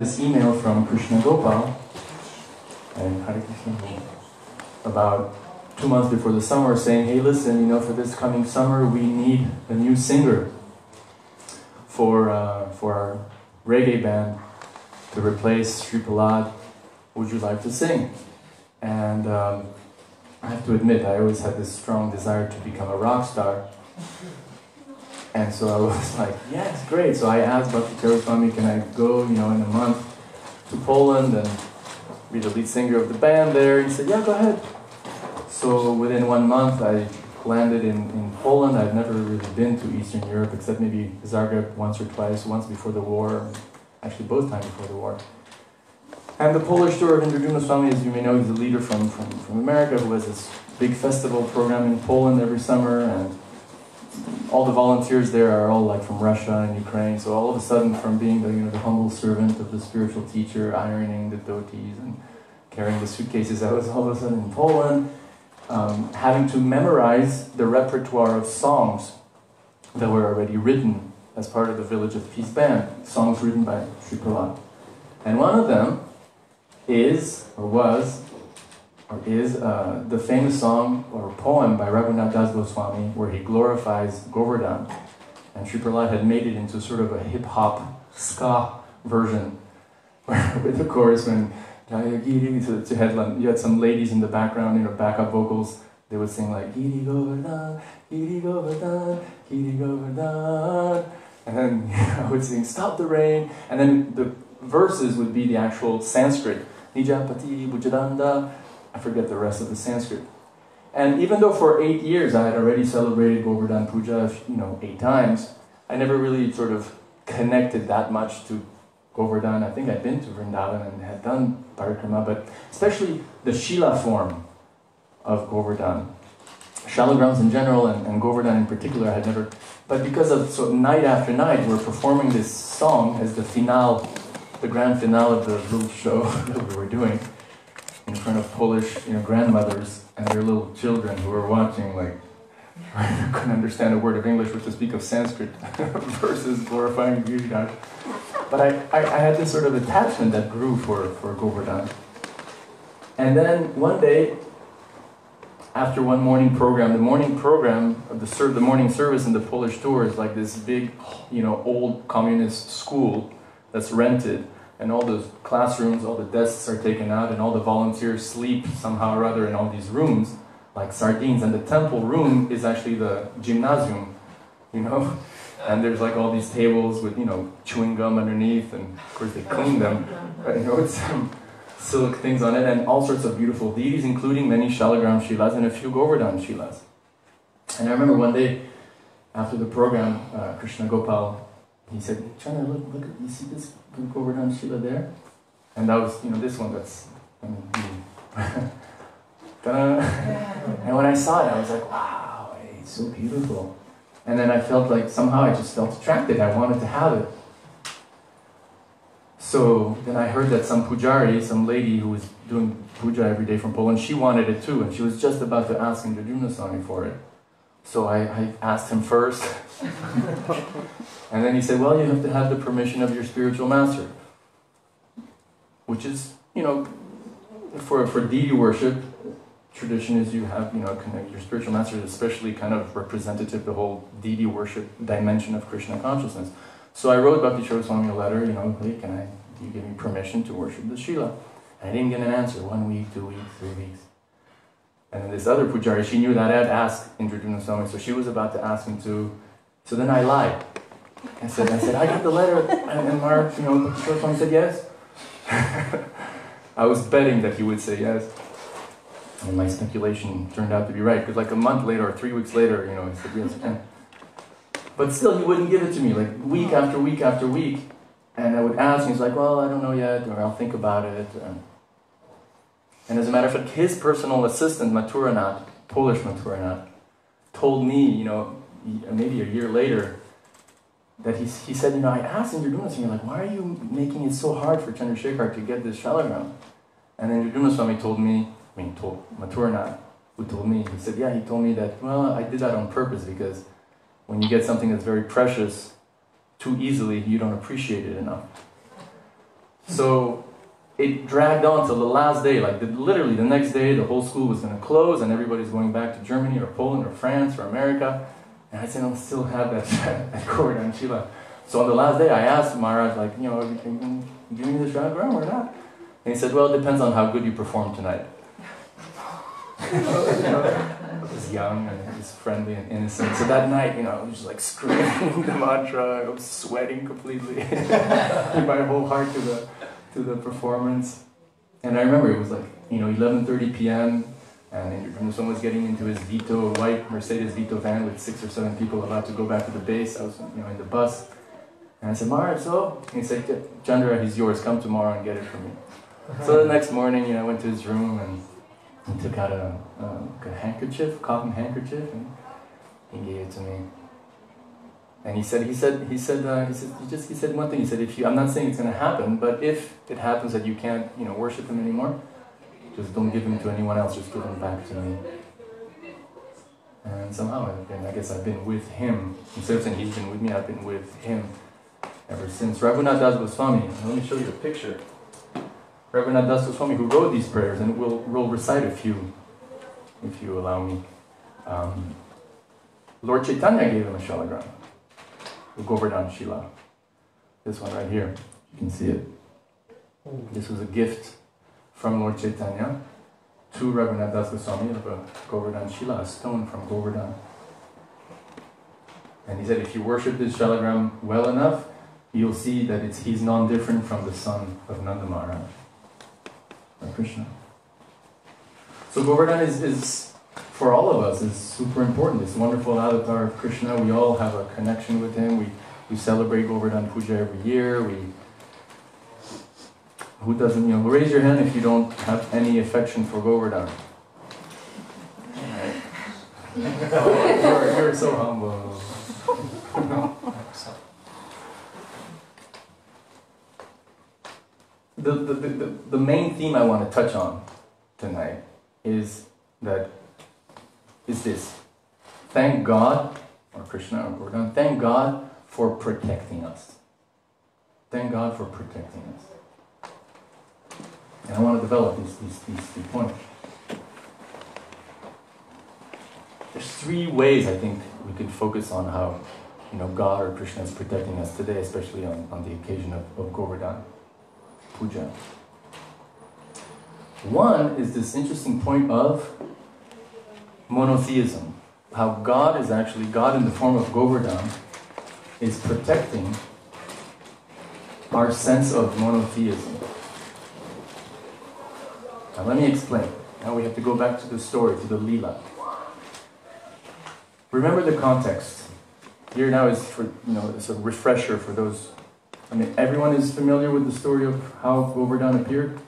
This email from Krishna Gopal and Hare Krishna about 2 months before the summer saying, hey listen, for this coming summer we need a new singer for our reggae band to replace Sri Prahlad. Would you like to sing? And I have to admit, I always had this strong desire to become a rock star. And so I was like, yes, great. So I asked Bhakti Swami, can I go, in a month to Poland and be the lead singer of the band there? He said, yeah, go ahead. So within 1 month, I landed in Poland. I've never really been to Eastern Europe, except maybe Zagreb once or twice, once before the war, actually both times before the war. And the Polish tour of Indra Swami, as you may know, he's a leader from America who has this big festival program in Poland every summer, and all the volunteers there are all like from Russia and Ukraine. So all of a sudden, from being the humble servant of the spiritual teacher, ironing the dhotis and carrying the suitcases, I was all of a sudden in Poland, having to memorize the repertoire of songs that were already written as part of the Village of Peace band, songs written by Sri Prahlad. And one of them is the famous song or poem by Raghunath Das Goswami where he glorifies Govardhan. And Sri Prahlad had made it into sort of a hip-hop ska version with the chorus when to headline, you had some ladies in the background, backup vocals. They would sing like Giri Govardhan, Giri Govardhan, Giri Govardhan. And then I would sing Stop the Rain. And then the verses would be the actual Sanskrit. Nijapati Bujadanda. I forget the rest of the Sanskrit. And even though for 8 years I had already celebrated Govardhan Puja, 8 times, I never really sort of connected that much to Govardhan. I think I'd been to Vrindavan and had done parikrama, but especially the Shila form of Govardhan. Shalagrams in general and Govardhan in particular I had never, but because of, so night after night we're performing this song as the finale, the grand finale of the little show that we were doing in front of Polish grandmothers and their little children who were watching, like, I couldn't understand a word of English, which to speak of Sanskrit verses glorifying Giriraj. But I had this sort of attachment that grew for Govardhan. And then one day, after one morning program, the morning program of the morning service in the Polish tour is like this big, old communist school that's rented, and all those classrooms, all the desks are taken out, and all the volunteers sleep somehow or other in all these rooms, like sardines, and the temple room is actually the gymnasium, and there's like all these tables with, chewing gum underneath, and of course they clean them, but with some silk things on it, and all sorts of beautiful deities, including many Shalagram Shilas and a few Govardhan Shilas. And I remember one day, after the program, Krishna Gopal, he said, Chandra, look, you see this Govardhan Shila there? And that was, this one that's, and when I saw it, I was like, wow, it's so beautiful. And then I felt like, somehow I just felt attracted, I wanted to have it. So then I heard that some pujari, some lady who was doing puja every day from Poland, she wanted it too, and she was just about to ask Indra Swami for it. So I asked him first, and then he said, well, you have to have the permission of your spiritual master. Which is, for deity worship, tradition is you have, your spiritual master is especially kind of representative of the whole deity worship dimension of Krishna consciousness. So I wrote Bhakti Swami a letter, hey, do you give me permission to worship the Shila? And I didn't get an answer, 1 week, 2 weeks, 3 weeks. And then this other pujari, she knew that I had asked Indra Swami, so she was about to ask him to, so then I lied. I said, I got the letter, and Mark, Bhakti Swami said yes. I was betting that he would say yes. And my speculation turned out to be right, because like a month later, or 3 weeks later, he said yes again. But still, he wouldn't give it to me, like week after week after week. And I would ask, and he's like, well, I don't know yet, or I'll think about it. And as a matter of fact, his personal assistant, Maturanath, Polish Maturanath, told me, maybe a year later, that he said, I asked Indra Swami, like, why are you making it so hard for Chandrasekhar to get this shalagram? And then Indra Swami told Maturanath, who told me, he said, yeah, he told me that, well, I did that on purpose because when you get something that's very precious too easily, you don't appreciate it enough. So it dragged on till the last day, like literally the next day the whole school was going to close and everybody's going back to Germany or Poland or France or America. And I said, I don't still have that Govardhan Shila. So on the last day I asked Maharaj, like, you know, are you giving me the shalagram or not? And he said, well, it depends on how good you perform tonight. I was young and I was friendly and innocent. So that night, you know, I was just like screaming the mantra. I was sweating completely. Gave my whole heart to the performance. And I remember it was like, you know, 11:30 p.m. and someone was getting into his Vito, a white Mercedes Vito van with 6 or 7 people about to go back to the base. I was, you know, in the bus. And I said, Maharaj, so? And he said, Chandra, he's yours. Come tomorrow and get it from me. So the next morning, you know, I went to his room and he took out a handkerchief, cotton handkerchief, and he gave it to me. And he said one thing. He said, I'm not saying it's going to happen, but if it happens that you can't, you know, worship him anymore, just don't give him to anyone else. Just give him back to me. And somehow, I guess I've been with him. Instead of saying he's been with me, I've been with him ever since. Raghunath Das Goswami. Let me show you the picture. Raghunath Das Goswami, who wrote these prayers, and we'll recite a few, if you allow me. Lord Chaitanya gave him a shalagram, the Govardhan Shila. This one right here, you can see it. This was a gift from Lord Chaitanya to Raghunath Das Goswami of a Govardhan Shila, a stone from Govardhan. And he said, if you worship this shalagram well enough, you'll see that he's non-different from the son of Nanda Maharaj. Krishna. So Govardhan is for all of us, is super important. This wonderful avatar of Krishna. We all have a connection with him. We celebrate Govardhan Puja every year. Who doesn't, you know, raise your hand if you don't have any affection for Govardhan. Right. Oh, you're so humble. The main theme I want to touch on tonight is this. Thank God, or Krishna or Govardhan, thank God for protecting us. Thank God for protecting us. And I want to develop these 3 points. There's 3 ways I think we could focus on how, you know, God or Krishna is protecting us today, especially on the occasion of Govardhan Puja. One is this interesting point of monotheism. How God is actually, God in the form of Govardhan, is protecting our sense of monotheism. Now let me explain. Now we have to go back to the story, to the Leela. Remember the context. Here now is for, you know, it's a refresher for those. I mean, everyone is familiar with the story of how Govardhan appeared?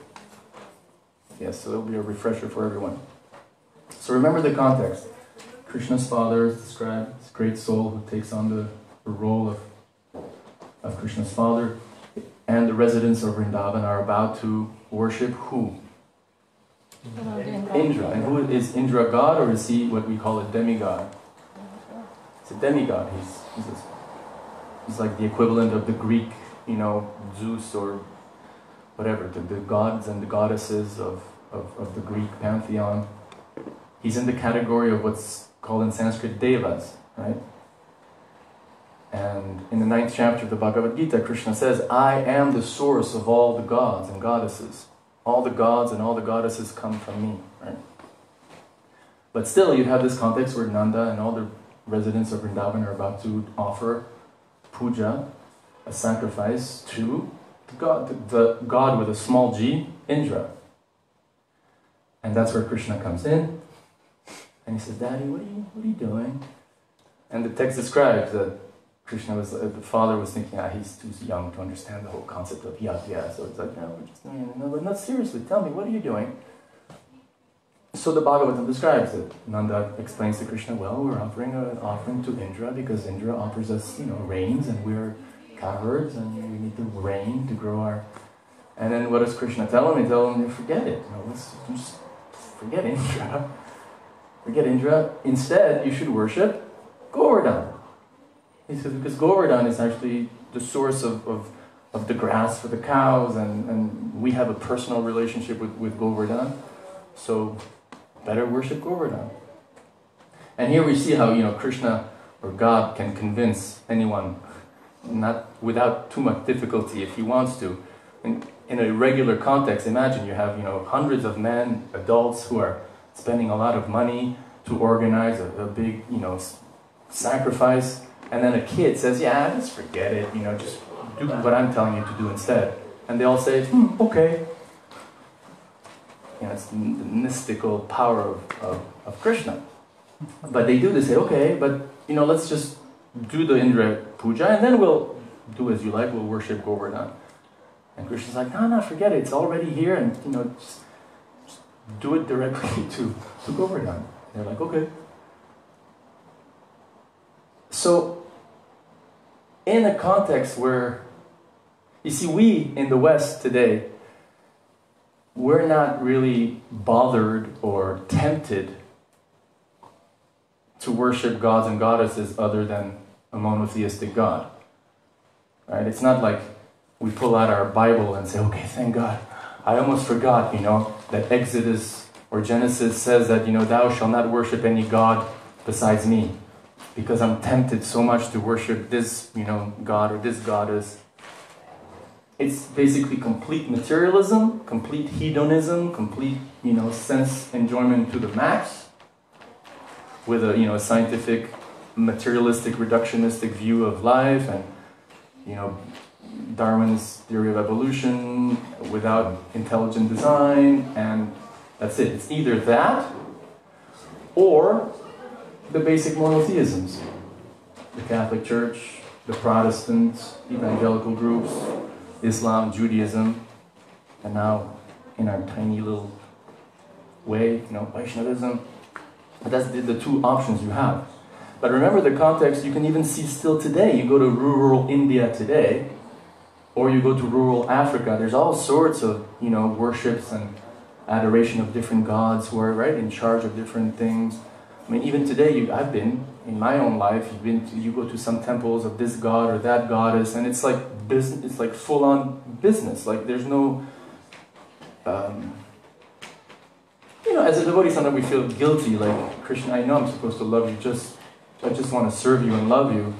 Yes, so it'll be a refresher for everyone. So remember the context. Krishna's father is described, this great soul who takes on the role of Krishna's father, and the residents of Vrindavan are about to worship who? Indra. And who is Indra, God, or is he what we call a demigod? It's a demigod. He's like the equivalent of the Greek, you know, Zeus or whatever, the gods and the goddesses of the Greek pantheon. He's in the category of what's called in Sanskrit devas, right? And in the 9th chapter of the Bhagavad Gita, Krishna says, I am the source of all the gods and goddesses. All the gods and all the goddesses come from me, right? But still, you have this context where Nanda and all the residents of Vrindavan are about to offer puja, a sacrifice to the god with a small g, Indra. And that's where Krishna comes in. And he says, Daddy, what are you doing? And the text describes that Krishna was, the father was thinking, he's too young to understand the whole concept of yajna. So it's like, no, we're just doing it. No, but not seriously, tell me, what are you doing? So the Bhagavatam describes it. Nanda explains to Krishna, well, we're offering an offering to Indra because Indra offers us, you know, rains, and we're cowherds, and we need the rain to grow our... And then what does Krishna tell him? He tells him, forget it. No, let's just forget Indra. Forget Indra. Instead, you should worship Govardhan. He says, because Govardhan is actually the source of of the grass for the cows, and we have a personal relationship with Govardhan, so better worship Govardhan. And here we see how, Krishna or God can convince anyone, not without too much difficulty if he wants to. In a regular context, imagine you have, hundreds of men, adults who are spending a lot of money to organize a big, sacrifice, and then a kid says, yeah, just forget it, just do what I'm telling you to do instead. And they all say, okay. It's the mystical power of Krishna. But they do, they say, okay, but, let's just do the Indra Puja, and then we'll do as you like, we'll worship Govardhan. And Krishna's like, no, forget it, it's already here, and, just do it directly to Govardhan. They're like, okay. So, in a context where, you see, we in the West today, we're not really bothered or tempted to worship gods and goddesses other than a monotheistic God. Right? It's not like we pull out our Bible and say, okay, thank God. I almost forgot, that Exodus or Genesis says that, thou shalt not worship any God besides me. Because I'm tempted so much to worship this, God or this goddess. It's basically complete materialism, complete hedonism, complete, sense enjoyment to the max, with a, scientific, materialistic, reductionistic view of life, and, Darwin's theory of evolution without intelligent design, and that's it. It's either that, or the basic monotheisms. The Catholic Church, the Protestants, evangelical groups, Islam, Judaism, and now in our tiny little way, Vaishnavism. But that's the two options you have. But remember the context, you can even see still today. You go to rural India today, or you go to rural Africa, there's all sorts of, worships and adoration of different gods who are, right, in charge of different things. I mean, even today, I've been, in my own life, you go to some temples of this god or that goddess, and it's like business, it's like full-on business. Like, there's no, as a devotee, sometimes we feel guilty, like, Krishna, I know I'm supposed to love you, I just want to serve you and love you,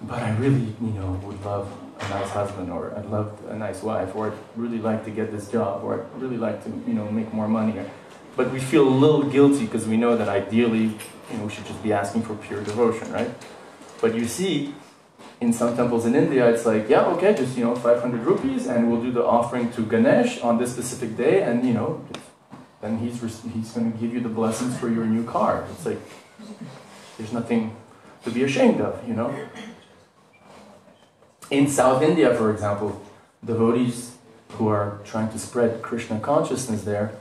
but I really, would love a nice husband, or I'd love a nice wife, or I'd really like to get this job, or I'd really like to, make more money. But we feel a little guilty because we know that ideally, we should just be asking for pure devotion, right? But you see, in some temples in India, it's like, yeah, okay, just, 500 rupees, and we'll do the offering to Ganesh on this specific day, and, then he's going to give you the blessings for your new car. It's like, there's nothing to be ashamed of, In South India, for example, devotees who are trying to spread Krishna consciousness there,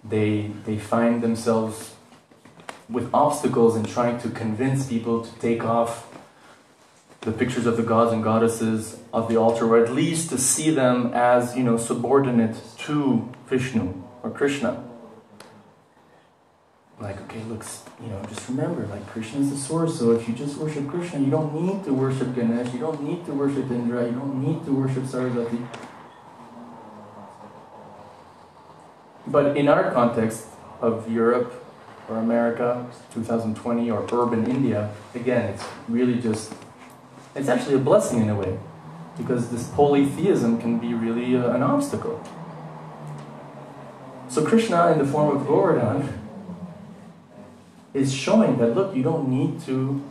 they find themselves with obstacles in trying to convince people to take off the pictures of the gods and goddesses of the altar, or at least to see them as, subordinate to Vishnu or Krishna. Like, okay, look, just remember, like, Krishna is the source, so if you just worship Krishna, you don't need to worship Ganesh, you don't need to worship Indra, you don't need to worship Saraswati. But in our context of Europe or America, 2020, or urban India, again, it's really just, it's actually a blessing in a way, because this polytheism can be really an obstacle. So Krishna, in the form of Govardhan, is showing that, look, you don't need to,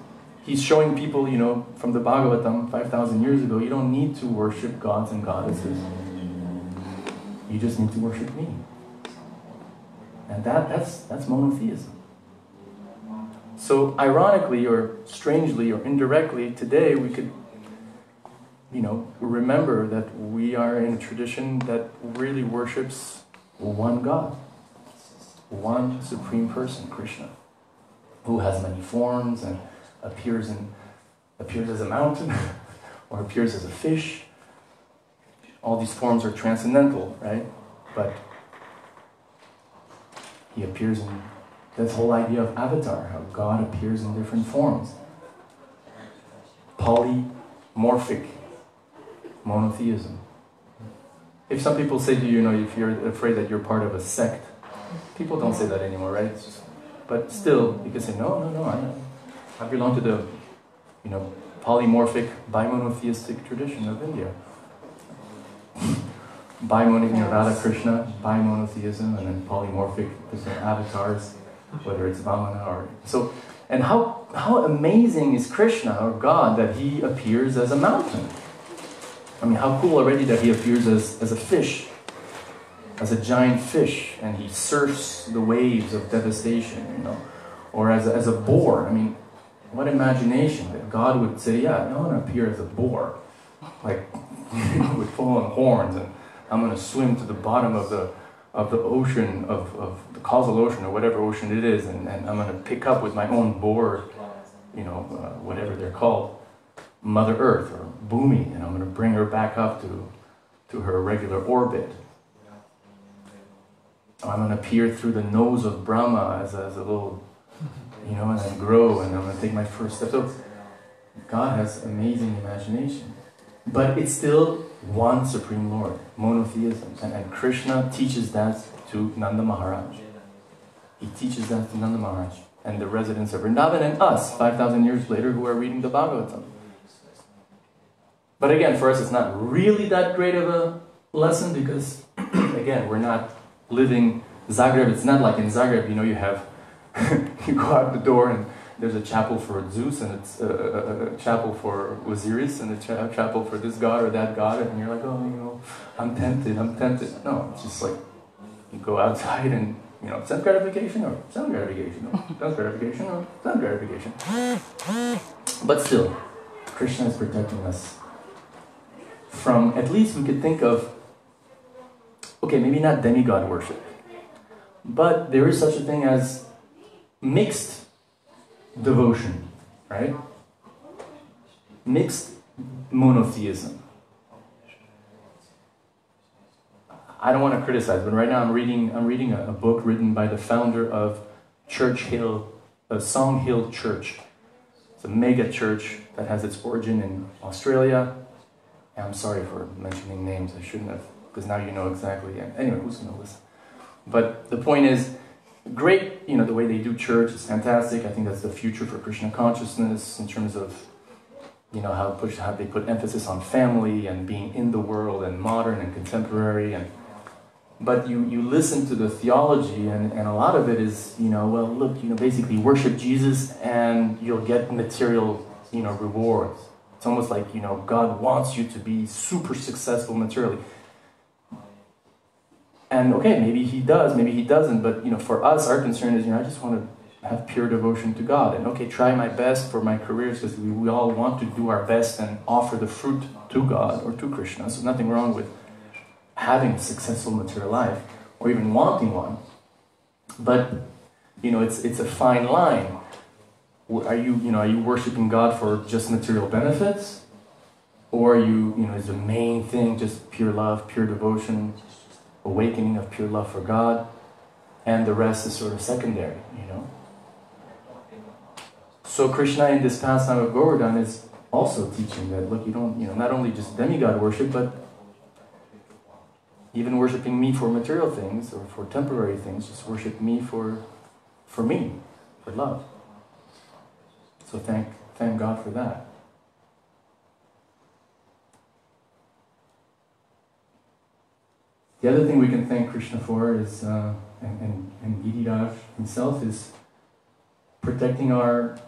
he's showing people, from the Bhagavatam 5,000 years ago, you don't need to worship gods and goddesses. You just need to worship me. And that's monotheism. So ironically, or strangely, or indirectly, today we could, remember that we are in a tradition that really worships one God, one supreme person, Krishna, who has many forms and appears as a mountain or appears as a fish. All these forms are transcendental, right? But he appears in this whole idea of avatar, how God appears in different forms. Polymorphic monotheism. if some people say to you, if you're afraid that you're part of a sect, people don't say that anymore, right? But still, you can say, no, I belong to the, polymorphic, bimonotheistic tradition of India. Radha Krishna, bimonotheism, and then polymorphic different avatars, whether it's Vamana or so. And how amazing is Krishna or God that he appears as a mountain? I mean, how cool already that he appears as a fish, as a giant fish, and he surfs the waves of devastation, or as a boar. I mean, what imagination that God would say, yeah, I want to appear as a boar, like with full-on horns, and I'm going to swim to the bottom of the ocean, of the causal ocean, or whatever ocean it is, and I'm going to pick up with my own board, whatever they're called, Mother Earth or Bhumi, and I'm going to bring her back up to her regular orbit. I'm going to peer through the nose of Brahma as a little, and then grow, and I'm going to take my first step. So God has amazing imagination. But it's still one Supreme Lord, monotheism. And Krishna teaches that to Nanda Maharaj. He teaches that to Nanda Maharaj and the residents of Vrindavan and us, 5,000 years later, who are reading the Bhagavatam. But again, for us, it's not really that great of a lesson because, again, we're not living Zagreb. It's not like in Zagreb, you have, you go out the door and there's a chapel for Zeus, and it's a chapel for Osiris, and a chapel for this god or that god, and you're like, I'm tempted. No, it's just like, you go outside and, sense gratification or sound gratification, or sense gratification or sound gratification. But still, Krishna is protecting us from, at least we could think of, okay, maybe not demigod worship, but there is such a thing as mixed devotion, right? Mixed monotheism. I don't want to criticize, but right now I'm reading a book written by the founder of Song Hill Church. It's a mega church that has its origin in Australia. And I'm sorry for mentioning names, I shouldn't have, because now you know exactly. And anyway, who's going to listen? But the point is, great, the way they do church is fantastic. I think that's the future for Krishna consciousness in terms of, how they put emphasis on family and being in the world and modern and contemporary. But you listen to the theology and a lot of it is, basically worship Jesus and you'll get material, rewards. It's almost like, God wants you to be super successful materially. And okay, maybe he does, maybe he doesn't, but for us, our concern is, I just want to have pure devotion to God. And okay, try my best for my careers, because we all want to do our best and offer the fruit to God or to Krishna. So nothing wrong with having a successful material life, or even wanting one. But, it's a fine line. Are you worshiping God for just material benefits? Or are you, is the main thing just pure love, pure devotion, awakening of pure love for God, and the rest is sort of secondary, So Krishna in this pastime of Govardhan is also teaching that, look, you don't, not only just demigod worship, but even worshiping me for material things or for temporary things, just worship me for me, for love. So thank God for that. The other thing we can thank Krishna for is, and Giriraj himself, is protecting our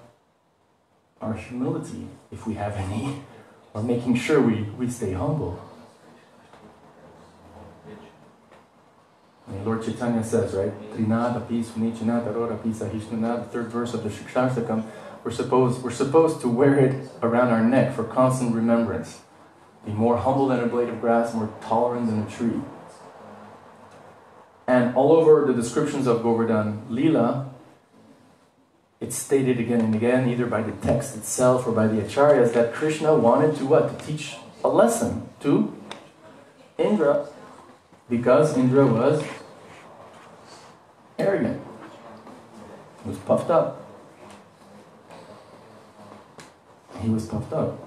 humility, if we have any, or making sure we stay humble. Lord Chaitanya says, right, the third verse of the Shikshashtakam, we're supposed to wear it around our neck for constant remembrance. Be more humble than a blade of grass, more tolerant than a tree. And all over the descriptions of Govardhan Leela, it's stated again and again, either by the text itself or by the acharyas, that Krishna wanted to what? To teach a lesson to Indra, because Indra was arrogant. He was puffed up. He was puffed up.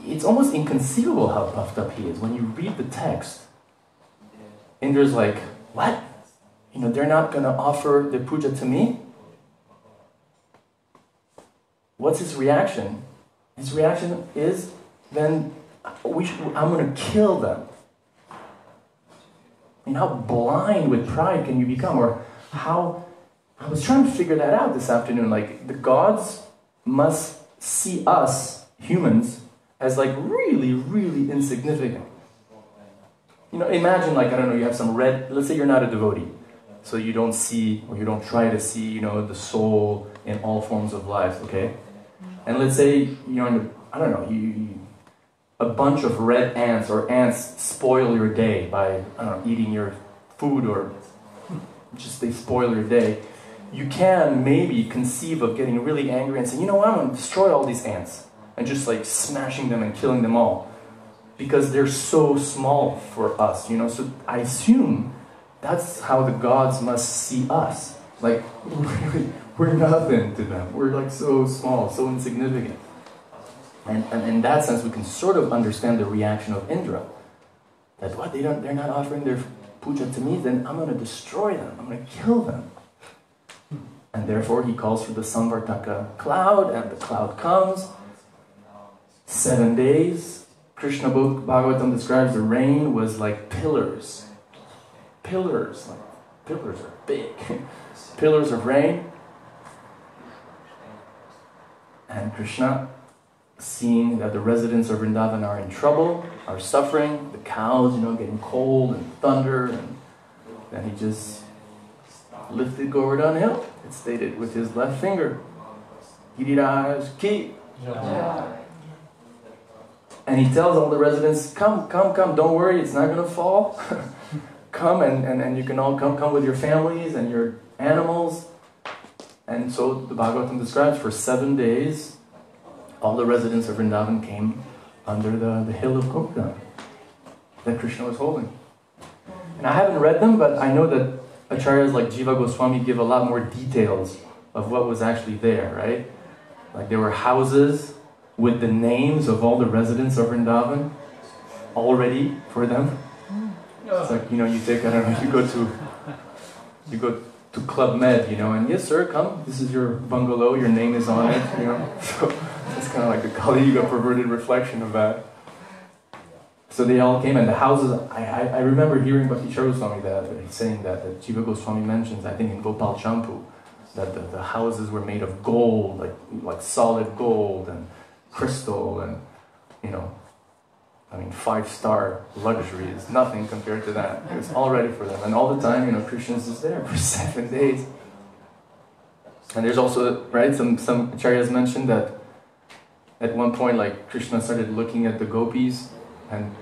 it's almost inconceivable how puffed up he is. When you read the text, Indra's like, what? You know, they're not going to offer the puja to me? What's his reaction? His reaction is, then I'm going to kill them. I mean, how blind with pride can you become? Or how, I was trying to figure that out this afternoon. Like, the gods must see us, humans, as like really, really insignificant. You know, imagine like, I don't know, you have some red, let's say you're not a devotee. So you don't see, or you don't try to see, you know, the soul in all forms of life, okay? And let's say, you know, I don't know, a bunch of red ants or ants spoil your day by, I don't know, eating your food, or just they spoil your day. You can maybe conceive of getting really angry and saying, you know what, I'm going to destroy all these ants, and just like smashing them and killing them all. Because they're so small for us, you know, so I assume that's how the gods must see us. Like, we're nothing to them. We're like so small, so insignificant. And in that sense, we can sort of understand the reaction of Indra. That what, they're not offering their puja to me, then I'm going to destroy them. I'm going to kill them. And therefore he calls for the Samvartaka cloud, and the cloud comes. 7 days. Krishna Bhagavatam describes the rain was like pillars. Pillars, like pillars are big. Pillars of rain. And Krishna, seeing that the residents of Vrindavan are in trouble, are suffering, the cows, you know, getting cold and thunder, and then he just lifted Govardhan hill. It's stated with his left finger. Giriraj ki. And he tells all the residents, come, don't worry, it's not going to fall. Come and you can all come with your families and your animals. And so the Bhagavatam describes for 7 days, all the residents of Vrindavan came under the hill of Govardhan that Krishna was holding. And I haven't read them, but I know that acharyas like Jiva Goswami give a lot more details of what was actually there, right? Like there were houses with the names of all the residents of Vrindavan already for them. It's like, you know, you take, I don't know, you go to Club Med, you know, and yes sir, come, this is your bungalow, your name is on it, you know. So it's kind of like the Kali Yuga perverted reflection of that. So they all came, and the houses, I remember hearing Bhakti Goswami saying that Jiva Goswami mentions, I think in Gopal Champu, that the houses were made of gold, like solid gold and crystal, and, you know, I mean, 5-star luxury is nothing compared to that. It was all ready for them. And all the time, you know, Krishna's just there for 7 days. And there's also, right, some acharyas mentioned that at one point, like, Krishna started looking at the gopis and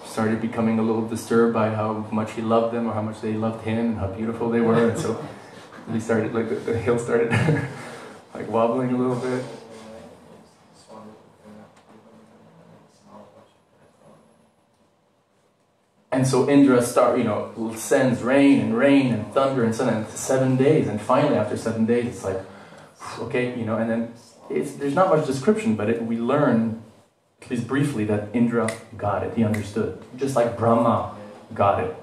started becoming a little disturbed by how much he loved them, or how much they loved him, and how beautiful they were. And so he started, like, the hill started like wobbling a little bit. And so Indra sends rain and thunder and sun, and 7 days, and finally after 7 days it's like, okay, you know, and then there's not much description, but we learn, at least briefly, that Indra got it, he understood. Just like Brahma got it,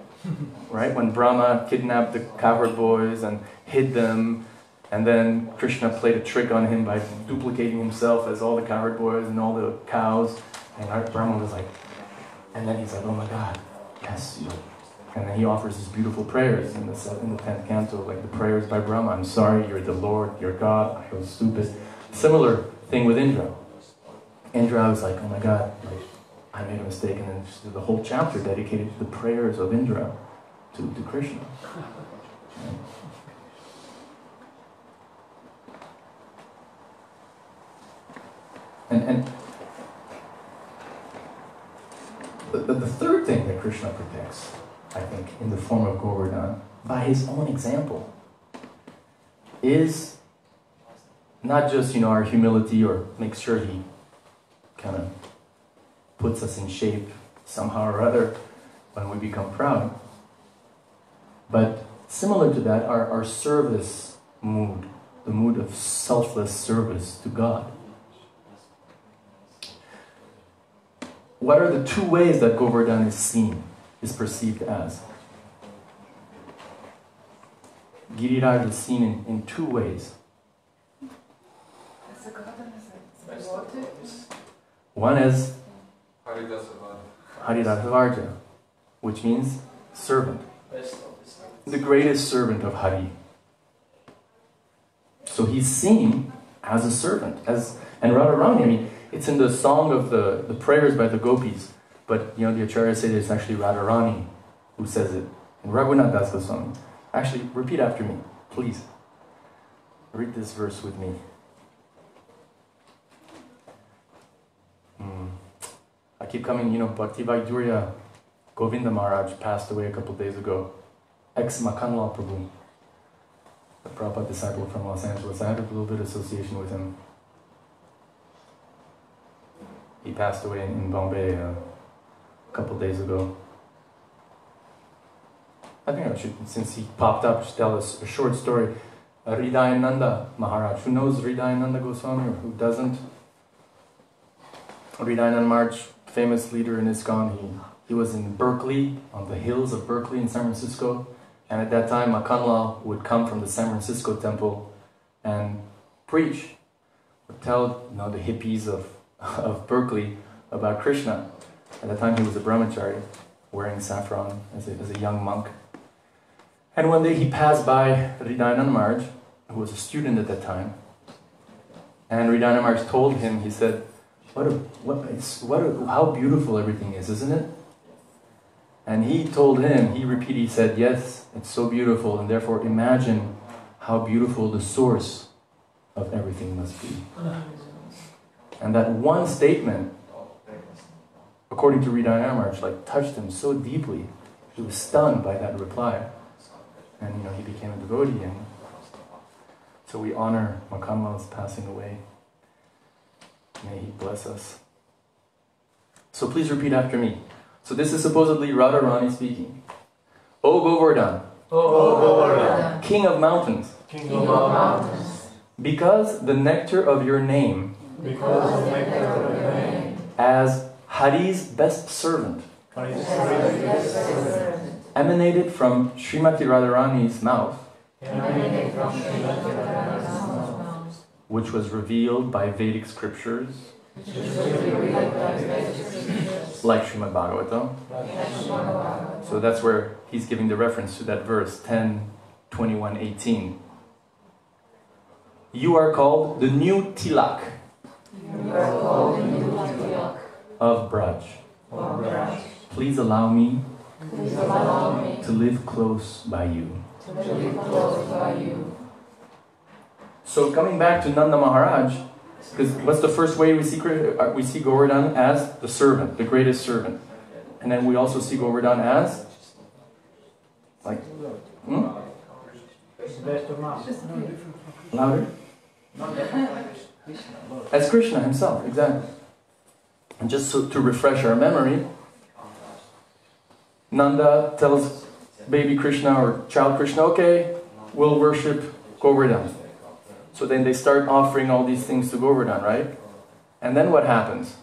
right? When Brahma kidnapped the cowherd boys and hid them, and then Krishna played a trick on him by duplicating himself as all the cowherd boys and all the cows, and Brahma was like, and then he's like, oh my God, yes, you know. And then he offers his beautiful prayers in the 10th canto, like the prayers by Brahma. I'm sorry, you're the Lord, you're God, I was stupid. Similar thing with Indra. Indra was like, oh my God, like, I made a mistake, and then just the whole chapter dedicated to the prayers of Indra to Krishna. And the third thing that Krishna protects, I think, in the form of Govardhan, by his own example, is not just, you know, our humility, or make sure he kind of puts us in shape somehow or other when we become proud, but similar to that, our service mood, the mood of selfless service to God. what are the two ways that Govardhan is seen, is perceived as? Giriraj is seen in two ways. One is Haridasavarja, which means servant. The greatest servant of Hari. So he's seen as a servant. And Radharani, I mean, it's in the song of the prayers by the gopis. But, you know, the Acharyas say that it's actually Radharani who says it. And Raghunath Das Goswami. Actually, repeat after me, please. Read this verse with me. I keep coming, you know, Bhakti Vaidurya Govinda Maharaj passed away a couple days ago. Ex-Makanlal Prabhu, a Prabhupada disciple from Los Angeles. I had a little bit of association with him. He passed away in Bombay a couple days ago. I think I should, since he popped up, just tell us a short story. Hridayananda Maharaj. Who knows Hridayananda Goswami or who doesn't? Hridayananda Maharaj, famous leader in ISKCON. He was in Berkeley, on the hills of Berkeley in San Francisco. And at that time, Makanlal would come from the San Francisco temple and preach, would tell, you know, the hippies of Berkeley about Krishna. At that time, he was a brahmachari, wearing saffron as a young monk. And one day he passed by Hridayananda Maharaj, who was a student at that time. And Hridayananda Maharaj told him, he said, how beautiful everything is, isn't it? And he told him, he said, yes, it's so beautiful, and therefore imagine how beautiful the source of everything must be. And that one statement, according to Hridayananda Maharaj, like touched him so deeply. He was stunned by that reply. And, you know, he became a devotee. And so we honor Makanlal's passing away. May he bless us. So please repeat after me. So this is supposedly Radharani speaking. O Govardhan, King of mountains, because the nectar of your name, as Hari's best servant, emanated from Srimati Radharani's mouth, which was revealed by Vedic scriptures, like Srimad Bhagavatam. So that's where he's giving the reference to that verse, 10:21:18. You are called the new tilak of Braj. Please allow me to live close by you. So coming back to Nanda Maharaj, because what's the first way we see Govardhan as the servant, the greatest servant. And then we also see Govardhan as, like, louder? As Krishna himself, exactly. And just so, to refresh our memory, Nanda tells baby Krishna or child Krishna, okay, we'll worship Govardhan. So then they start offering all these things to Govardhan, right? And then what happens?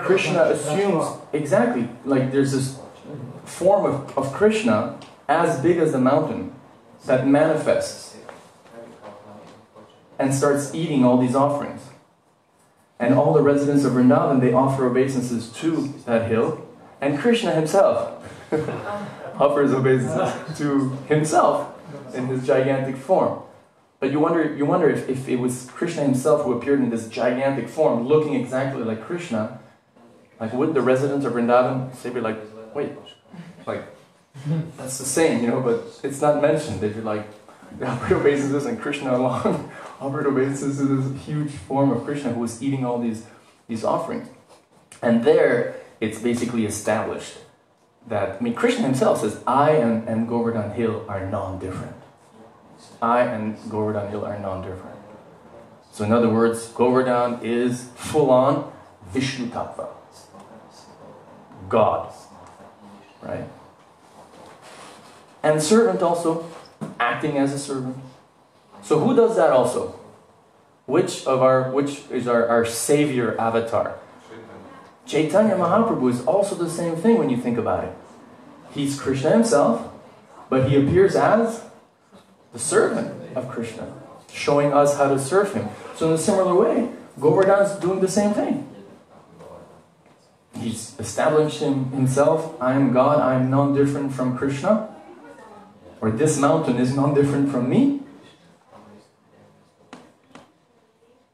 Krishna assumes, exactly, like there's this form of Krishna as big as the mountain that manifests and starts eating all these offerings. And all the residents of Vrindavan, they offer obeisances to that hill. And Krishna himself offers obeisances to himself in his gigantic form. But you wonder if it was Krishna himself who appeared in this gigantic form, looking exactly like Krishna, like would the residents of Vrindavan say, be like, wait, like, that's the same, you know, but it's not mentioned. They'd be like, they offered obeisances and Krishna along offered obeisances to this huge form of Krishna who was eating all these offerings. And there, it's basically established that, I mean, Krishna himself says, I and Govardhan Hill are non-different. I and Govardhan Hill are non-different. So in other words, Govardhan is full-on Vishnu Tattva. God. Right? And servant also, acting as a servant. So who does that also? Which is our savior avatar? Chaitanya Mahaprabhu is also the same thing when you think about it. He's Krishna himself, but he appears as the servant of Krishna, showing us how to serve him. So in a similar way, Govardhan is doing the same thing. He's established himself, I am God, I am non-different from Krishna, or this mountain is non-different from me.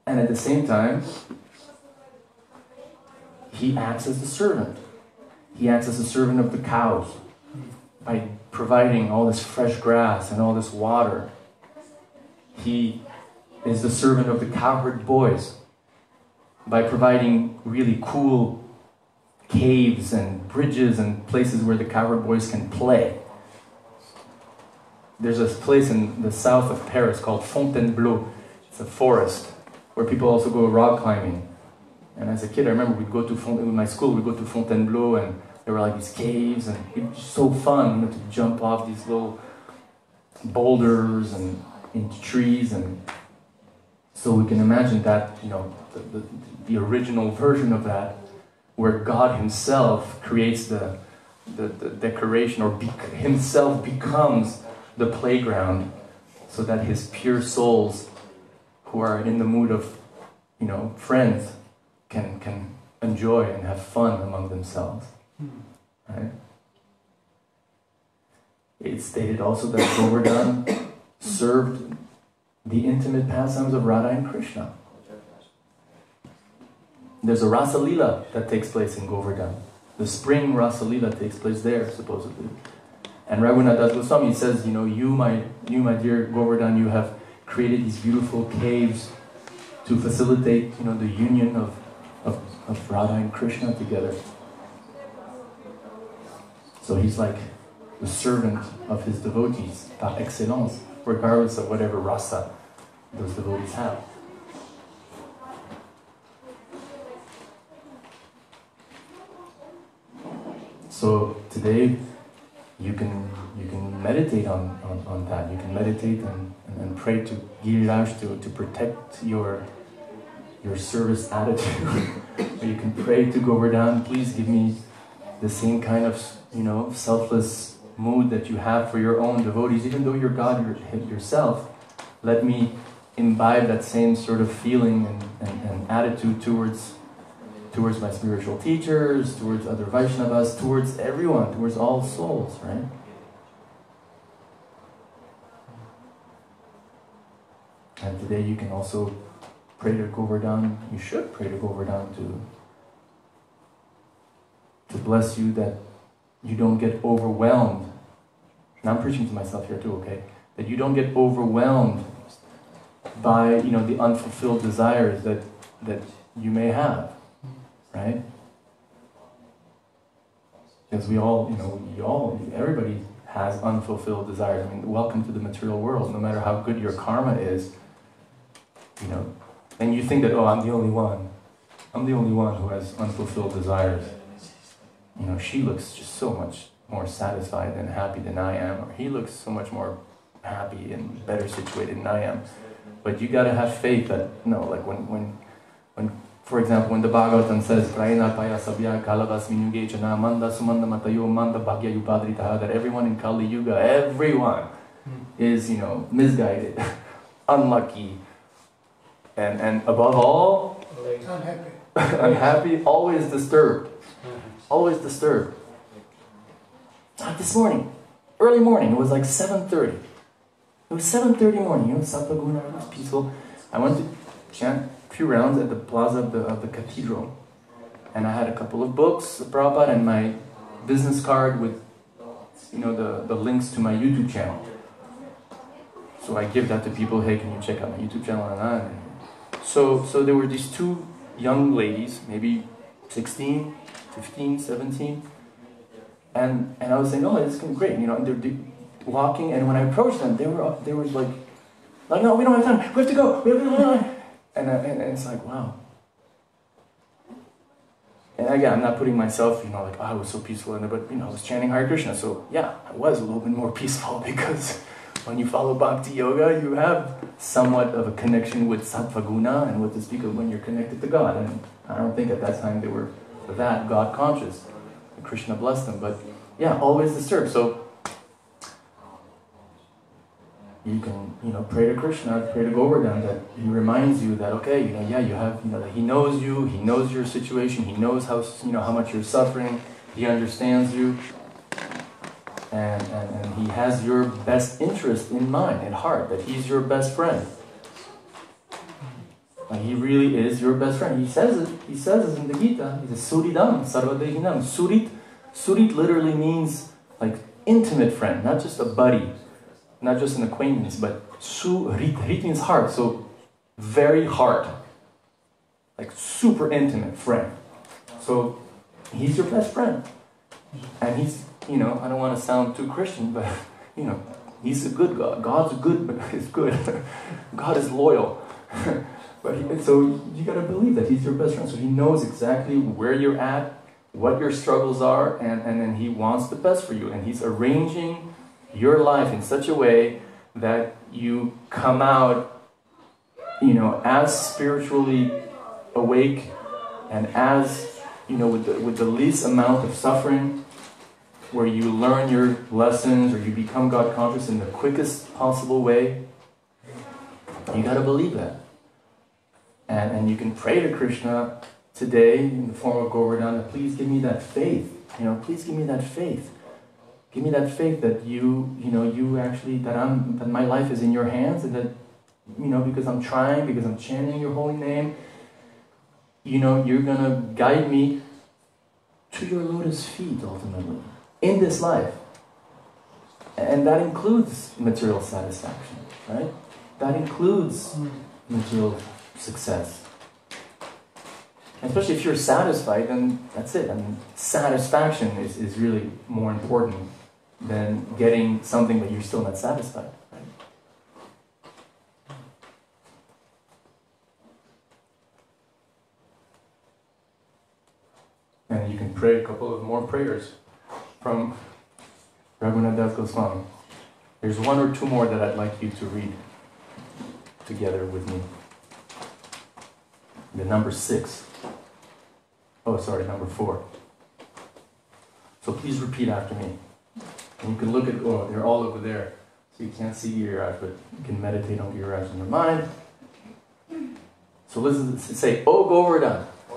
And at the same time, he acts as the servant. He acts as the servant of the cows by providing all this fresh grass and all this water. He is the servant of the cowherd boys by providing really cool caves and bridges and places where the cowherd boys can play. There's a place in the south of Paris called Fontainebleau. It's a forest where people also go rock climbing. And as a kid, I remember we'd go to with my school, we'd go to Fontainebleau, and there were like these caves, and it was so fun, to jump off these little boulders and into trees. And so we can imagine that, the original version of that, where God himself creates the decoration, or himself becomes the playground, so that his pure souls who are in the mood of, friends can enjoy and have fun among themselves. Right? It's stated also that Govardhan served the intimate pastimes of Radha and Krishna. There's a Rasa Lila that takes place in Govardhan. The spring Rasa Lila takes place there, supposedly. And Raghunath Das Goswami says, you my dear Govardhan, you have created these beautiful caves to facilitate, the union of Radha and Krishna together. So he's like the servant of his devotees, par excellence, regardless of whatever rasa those devotees have. So today you can meditate on that. You can meditate and pray to Giriraj to protect your service attitude. Or you can pray to Govardhan, please give me the same kind of selfless mood that you have for your own devotees. Even though you're God yourself, let me imbibe that same sort of feeling and attitude towards my spiritual teachers, towards other Vaishnavas, towards everyone, towards all souls, right? And today you can also pray to Govardhan. You should pray to Govardhan to bless you, that you don't get overwhelmed. And I'm preaching to myself here too, okay? That you don't get overwhelmed by the unfulfilled desires that you may have. Right? Because everybody has unfulfilled desires. Welcome to the material world. No matter how good your karma is, and you think that, I'm the only one. I'm the only one who has unfulfilled desires. She looks just so much more satisfied and happy than I am, or he looks so much more happy and better situated than I am. But you gotta have faith that, like when for example, when the Bhagavatam says, that everyone in Kali Yuga, everyone is, misguided, unlucky, and above all, unhappy, always disturbed. Always disturbed. This morning, early morning, it was like 7:30. It was 7:30 morning, Sapaguna, it was peaceful. I went to chant a few rounds at the plaza of the cathedral. And I had a couple of books, Prabhupada, and my business card with, the links to my YouTube channel. So I give that to people, hey, can you check out my YouTube channel? And so there were these two young ladies, maybe 16, 15, 17. And I was saying, this is going to be great, and they're walking, and when I approached them, they were like, no, we don't have time, we have to go, we have to go. And it's like, wow. And again, I'm not putting myself, I was so peaceful in there, but, I was chanting Hare Krishna, so yeah, I was a little bit more peaceful because when you follow Bhakti Yoga, you have somewhat of a connection with Sattva Guna and with the speaker when you're connected to God. And I don't think at that time they were that God conscious. Krishna blessed them, but yeah, always disturbed. So you can, pray to Krishna, pray to Govardhan, that he reminds you that, okay, you have, that he knows you, he knows your situation, he knows how, how much you're suffering, he understands you, and he has your best interest in mind, in heart, that he's your best friend. Like, he really is your best friend. He says it in the Gita. He says, Suridam, Sarvadehinam. Surit literally means like intimate friend, not just a buddy, not just an acquaintance, but Surit means heart, so very heart. Like super intimate friend. So he's your best friend. And he's, I don't want to sound too Christian, but, he's a good God. God's good, but he's good. God is loyal. So you got to believe that he's your best friend. So he knows exactly where you're at, what your struggles are, and then he wants the best for you. And he's arranging your life in such a way that you come out, as spiritually awake and as, with the least amount of suffering, where you learn your lessons or you become God conscious in the quickest possible way. You got to believe that. And you can pray to Krishna today in the form of Govardhan, please give me that faith. Please give me that faith. Give me that faith that you actually, that my life is in your hands, and that, because I'm trying, because I'm chanting your holy name, you're going to guide me to your lotus feet ultimately, in this life. And that includes material satisfaction, right? That includes material success. Especially if you're satisfied, then that's it. I mean, satisfaction is really more important than getting something that you're still not satisfied. Right? And you can pray a couple of more prayers from Raghunath Das Goswami. There's one or two more that I'd like you to read together with me. The number 6. Oh, sorry, number 4. So please repeat after me. And you can look at, they're all over there. So you can't see Giriraj, but you can meditate on Giriraj in your mind. So listen, say, O Govardhan. O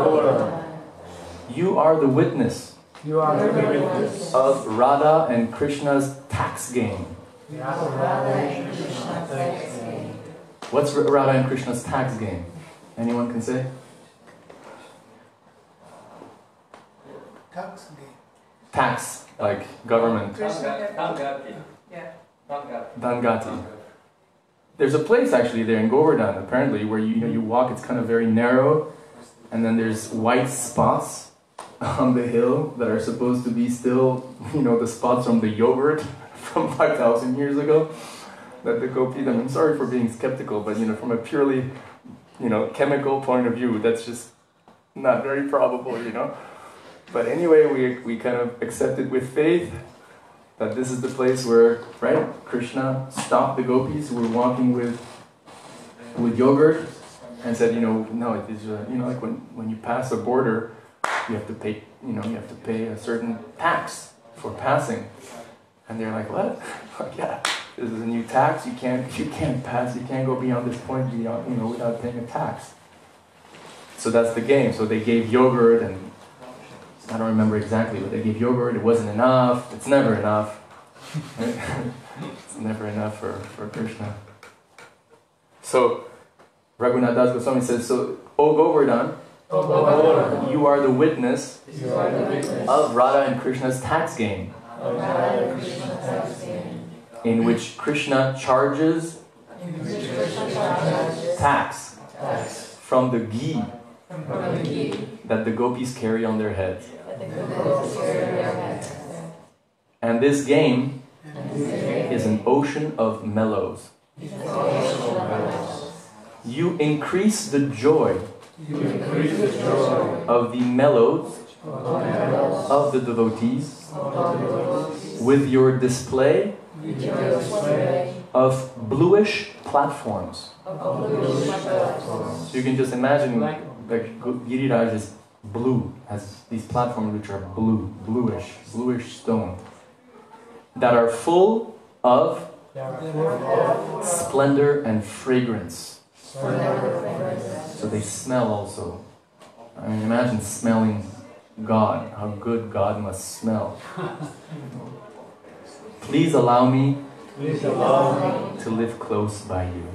Govardhan. You are the witness. You are the witness of Radha and Krishna's tax game. What's Radha and Krishna's tax game? Anyone can say? Tax game. Tax, like government. Dangati. There's a place actually there in Govardhan, apparently, where you walk. It's kind of very narrow, and then there's white spots on the hill that are supposed to be still, the spots from the yogurt from 5,000 years ago. That the gopis. I'm sorry for being skeptical, but from a purely chemical point of view, that's just not very probable, But anyway, we kind of accepted with faith that this is the place where, right, Krishna stopped the gopis who were walking with yogurt and said, no, it is, like when you pass a border, you have to pay, a certain tax for passing. And they're like, what? Like, yeah. This is a new tax. You can't pass. You can't go beyond this point without paying a tax. So that's the game. So they gave yogurt, and I don't remember exactly, but they gave yogurt. It wasn't enough. It's never enough. Right? It's never enough for Krishna. So Raghunath Das Goswami says, so O Govardhan, you are the witness of Radha and Krishna's tax game. In which Krishna charges tax from the ghee that the gopis carry on their heads. And this game is an ocean of mellows. You increase the joy of the mellows of the devotees with your display of bluish platforms. So you can just imagine like Giriraj is blue, has these platforms which are bluish stone, that are full of splendor and fragrance. So they smell also. I mean, imagine smelling God, how good God must smell. Please allow me to live close by you.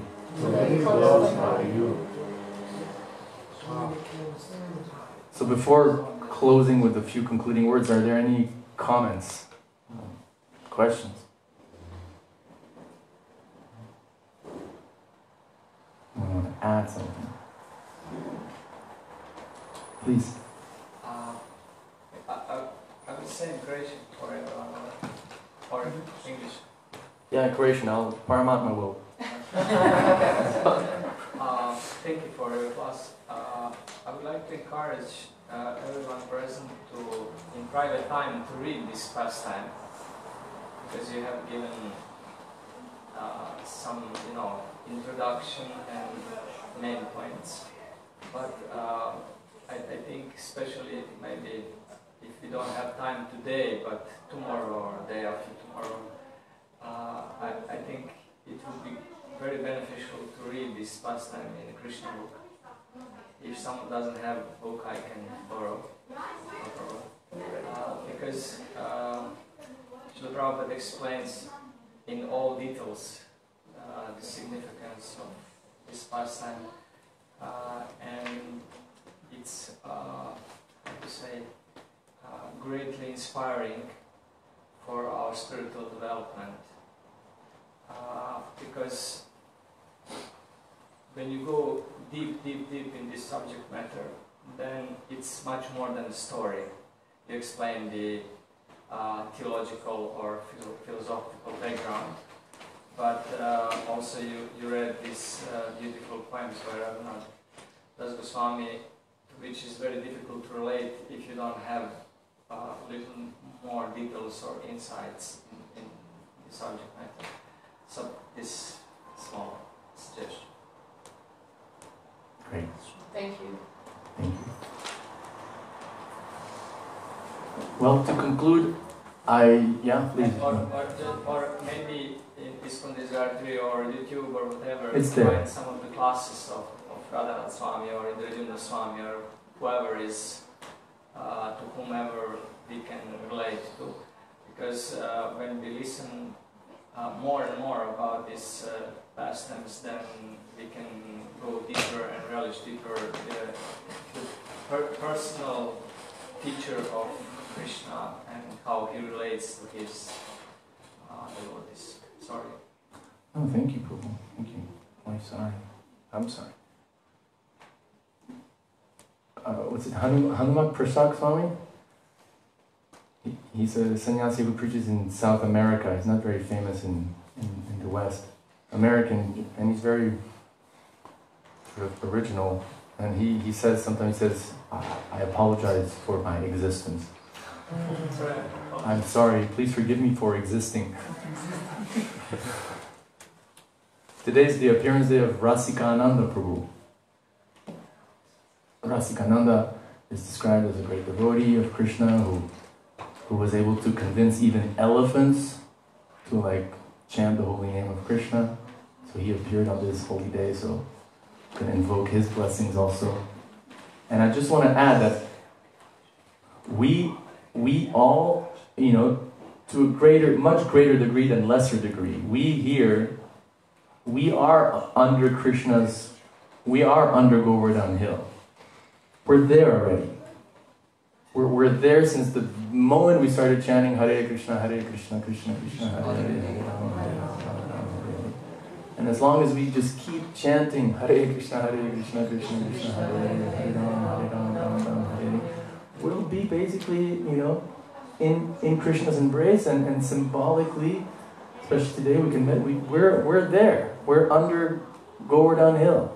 So before closing with a few concluding words, are there any comments, questions? I want to add something. Please. I would say in Croatian for everyone, or English. Yeah, Croatian. Paramatma will. Thank you for your class. I would like to encourage everyone present to, in private time, to read this pastime, because you have given some, introduction and main points. But I think, especially maybe if you don't have time today, but tomorrow or day after tomorrow, I think it would be very beneficial to read this pastime in a Krishna book. If someone doesn't have a book, I can borrow. Because Srila Prabhupada explains in all details the significance of this pastime, and it's, how to say, greatly inspiring for our spiritual development. Because when you go deep in this subject matter, then it's much more than a story. You explain the theological or philosophical background, but also you read these beautiful poems by Raghunath Das Goswami, which is very difficult to relate if you don't have a little more details or insights in the subject matter. So this small suggestion. Great. Thank you. Thank you. Well, to conclude, please. Or maybe in Iskon Desiratory or YouTube or whatever, it's there. Find some of the classes of Radhanath Swami or Indrajumna Swami or whoever is, to whomever we can relate to. Because when we listen more and more about these pastimes, then we can go deeper and relish deeper the personal feature of Krishna and how he relates to his devotees. Sorry. Oh, thank you, Prabhu. Thank you. I'm sorry. I'm sorry. What's it? Hanumak Prasad Swami? He's a sannyasi who preaches in South America. He's not very famous in the West. American, and he's very sort of original. And he says, sometimes he says, I apologize for my existence. I'm sorry, please forgive me for existing. Today's the appearance day of Rasikananda Prabhu. Rasikananda is described as a great devotee of Krishna who was able to convince even elephants to chant the holy name of Krishna. So he appeared on this holy day, so I'm going to invoke his blessings also. And I just want to add that we all, to a much greater degree than lesser degree, we are under Govardhan Hill. We're there already. We're there since the moment we started chanting Hare Krishna, Krishna Krishna, Hare Hare, Hare Rama, Hare Rama. And as long as we just keep chanting Hare Krishna, Krishna Krishna, Hare Hare, Hare Rama, Rama, Hare, we'll be basically, in Krishna's embrace, and symbolically, especially today, we're there. We're under Govardhan Hill.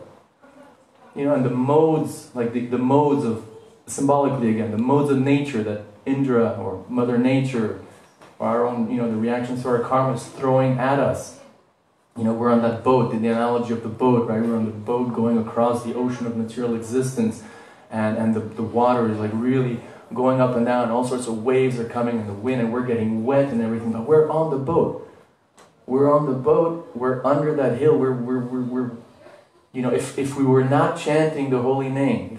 And the modes, the modes of, symbolically again, the modes of nature that Indra or Mother Nature our own, the reactions to our karma is throwing at us. We're on that boat, the analogy of the boat, right? We're on the boat going across the ocean of material existence, and the water is like really going up and down, all sorts of waves are coming in the wind, and we're getting wet and everything, but we're on the boat. We're on the boat, we're under that hill, we're if we were not chanting the holy name,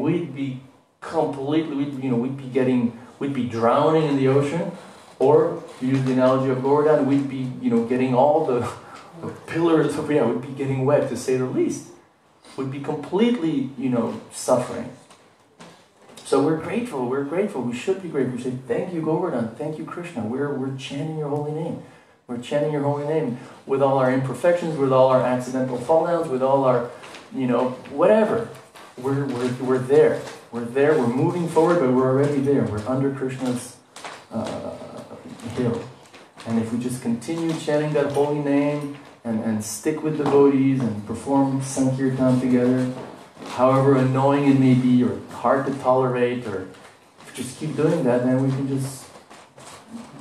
we'd be completely, we'd be drowning in the ocean, or to use the analogy of Govardhan, we'd be, getting all the pillars of, we'd be getting wet, to say the least. We'd be completely, suffering. So we're grateful, we should be grateful. We say, thank you Govardhan, thank you Krishna, we're chanting your holy name. We're chanting your holy name with all our imperfections, with all our accidental fall downs, with all our, whatever. We're there. We're there, we're moving forward, but we're already there. We're under Krishna's hill. And if we just continue chanting that holy name and stick with devotees and perform Sankirtan together, however annoying it may be or hard to tolerate, or if we just keep doing that, then we can just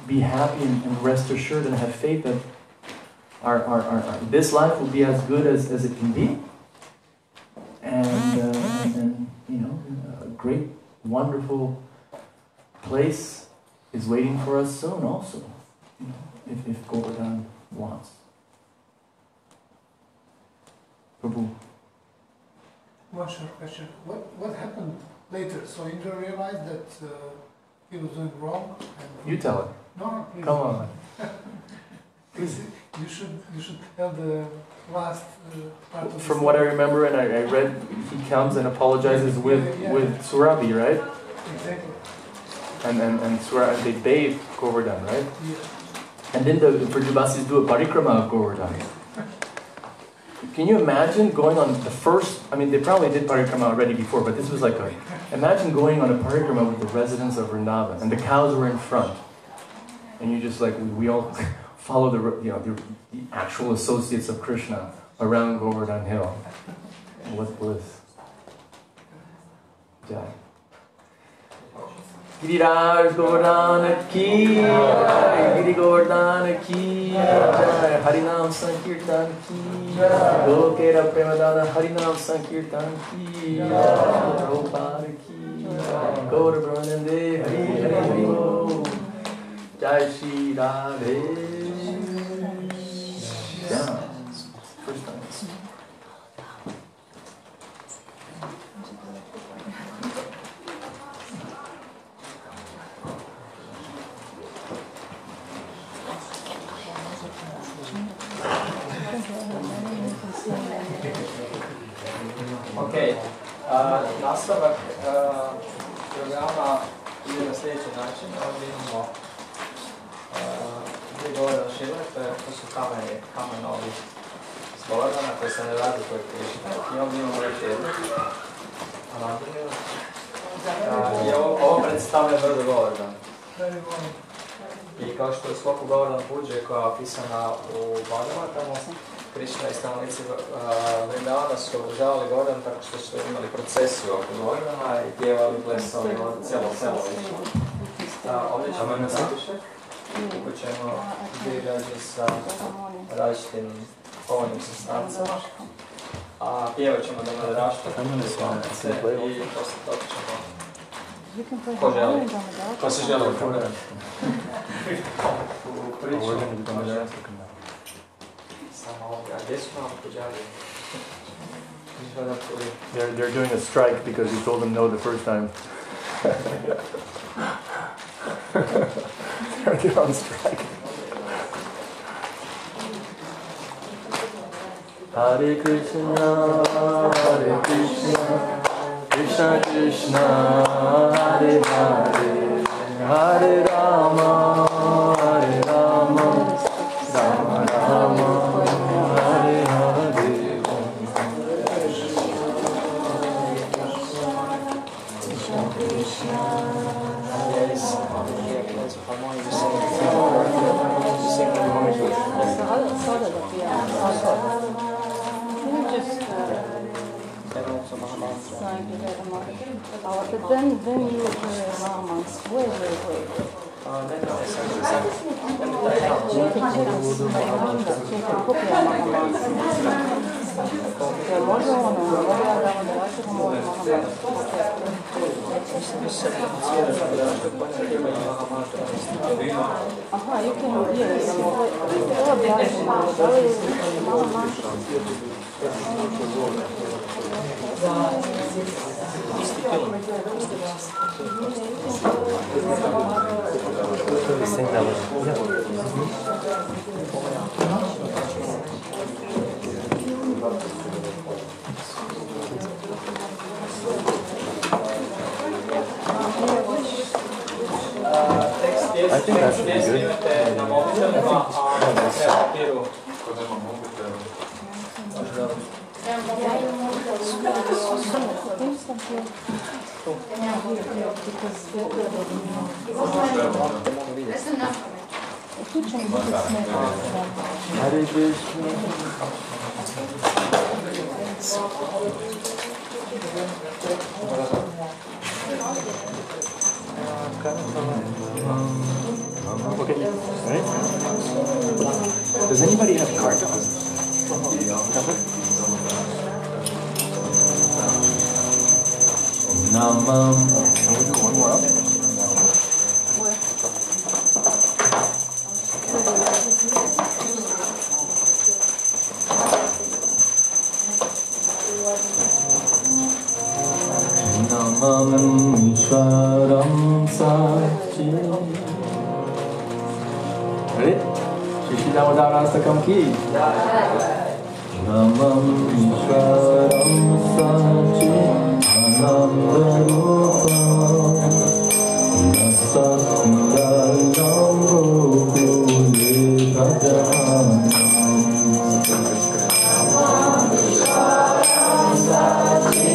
be happy and rest assured and have faith that our this life will be as good as it can be. And a great, wonderful place is waiting for us soon also, if Govardhan wants. Prabhu. One short question. What happened later? So Indra realized that he was doing wrong? And You tell it. No, please. Come on. Please. You should tell the last part of the From what I remember, and I read, he comes and apologizes with Surabhi, right? Exactly. And Surabhi, they bathe Govardhan, right? Yeah. And then the Prajabasis do a parikrama of Govardhan. Can you imagine going on the first, they probably did parikrama already before, but this was like imagine going on a parikrama with the residents of Vrindavan, and the cows were in front. And you just we all follow the actual associates of Krishna around Govardhan Hill. What bliss. Jai. Giriraj Govardhan ki jai, Giri Govardhan ki jai, Harinam Sankirtan ki jai, Lokera Premadana Harinam Sankirtan ki jai, Prabhupada ki jai, Gaura Brahmanande Hari Hari Hari Bo, Jai Shri Radhe. Yeah. First time. Ok, nastavak programa ide na sljedeći način. Ovdje imamo dvije Govardhan šile, to su kamenovi iz Govardhana koji se ne razlikuju od Krišne. I ovdje imamo još jednu. I ovo predstavlja brdo Govardhan. I kao što je u sklopu Govardhan Puđe koja je opisana u Bhagavatamu, Krišna i stanovnici Vrindavana su održavali Govardhan tako što su imali procesiju oko Govardhana i pjevali, plesali, cijelo selo išlo. Ovdje ćemo na satišek, tu ćemo dvirađi sa različitim povoljnim sastancama, a pjevat ćemo da me rašte i poslije toga ćemo... Ko želi? Ko se želi upovedati? U priču. They're doing a strike because you told them no the first time. They're on strike. Hare Krishna, Krishna Krishna, Hare Hare, Hare Rama, Hare Rama, Rama Rama, Hare Hare. Krishna Krishna. But then you will hear Rama's way. Aha, you can hear it. Ovo objašnjeno, da li malo maša? I think that should be good. Hare Krishna. Okay. Right. Does anybody have cartons? Namam. Can we do one more up? Namam Ishwaram Sachi. Ready? Shri Damodaranastakam ki. Namam Ishwaram Sachi Anandarupam Dasa Sundaram Gokule Bhajanam. Namam Ishwaram Sachi